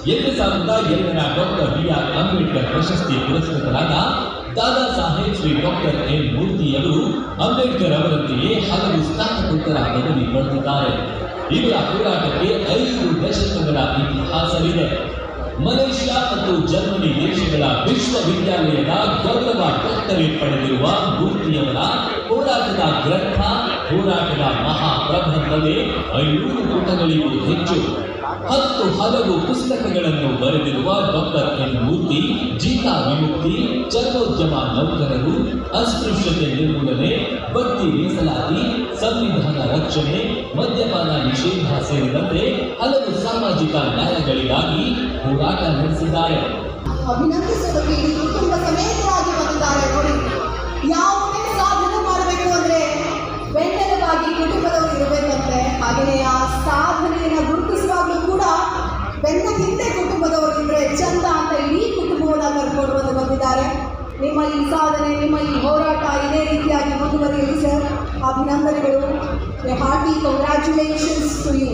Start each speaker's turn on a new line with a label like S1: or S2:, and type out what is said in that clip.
S1: 2002ರ doctor B R. Ambedkar ಪ್ರಶಸ್ತಿ ಪುರಸ್ಕೃತರಾದ Dada Saheb Shri doctor N. ಮೂರ್ತಿಯವರು ಅಂಬೇಡ್ಕರ್ ಅವರಂತೆಯೇ ಹಲವು ಸ್ನಾತಕೋತ್ತರ ಪದವಿ ಪಡೆದಿದ್ದಾರೆ. ಇವರ ಹೋರಾಟಕ್ಕೆ 5 ದಶಕಗಳ ಇತಿಹಾಸವಿದೆ. ಮಲೇಷ್ಯಾ ಮತ್ತು ಜರ್ಮನಿ ದೇಶಗಳ ವಿಶ್ವವಿದ್ಯಾಲಯದ ಗೌರವ ಡಾಕ್ಟರೇಟ್ ಪಡೆದಿರುವ ಮೂರ್ತಿಯವರ ಹೋರಾಟದ ಗ್ರಂಥ ಹೋರಾಟದ ಮಹಾಪ್ರಬಂಧವೇ 500 ಪುಟಗಳಿಗೂ ಹೆಚ್ಚು. 10 ಹಲವು ಪುಸ್ತಕಗಳನ್ನು ಬರೆದಿರುವ ಡಾಕ್ಟರ್ ಎನ್. ಮೂರ್ತಿ ಜೀತಾ ವಿಮುಕ್ತಿ, ಚರ್ಮೋದ್ಯಮ ನೌಕರರು, ಅಸ್ಪೃಶ್ಯತೆ ನಿರ್ಮೂಲನೆ, ಬಡ್ತಿ ಮೀಸಲಾತಿ, ಸಂವಿಧಾನ ರಕ್ಷಣೆ, ಮದ್ಯಪಾನ ನಿಷೇಧ ಸೇರಿದಂತೆ ಹಲವು ಸಾಮಾಜಿಕ ನ್ಯಾಯಗಳಿಗಾಗಿ ಹೋರಾಟ ನಡೆಸಿದ್ದಾರೆ.
S2: ಅಭಿನಂದಿಸೋದಕ್ಕೆ ಇಡೀ ಕುಟುಂಬ ಸಮೇತರಾಗಿ ಬಂದಿದ್ದಾರೆ. ನೋಡಿ, ಯಾವುದೇ ಸಾಧನೆ ಮಾಡಬೇಕು ಅಂದ್ರೆ ಬೆನ್ನೆಲುಬಾಗಿ ಕುಟುಂಬದವರು ಇರಬೇಕಂತೆ. ಹಾಗೆಯೇ ಆ ಸಾಧನೆಯನ್ನು ಗುರುತಿಸುವಾಗಲೂ ಕೂಡ ಬೆನ್ನ ಹಿಂದೆ ಕುಟುಂಬದವರು ಇದ್ರೆ ಚಂದ ಅಂತ ಇಡೀ ಕುಟುಂಬವನ್ನ ಕರ್ಕೊಂಡು ಬಂದು ಬಂದಿದ್ದಾರೆ. ನಿಮ್ಮ ಈ ಸಾಧನೆ, ನಿಮ್ಮ ಈ ಹೋರಾಟ ಇದೇ ರೀತಿಯಾಗಿ ಮುಂದುವರಿಯಲಿ ಸರ್. ಅಭಿನಂದನೆಗಳು. Hearty congratulations to you.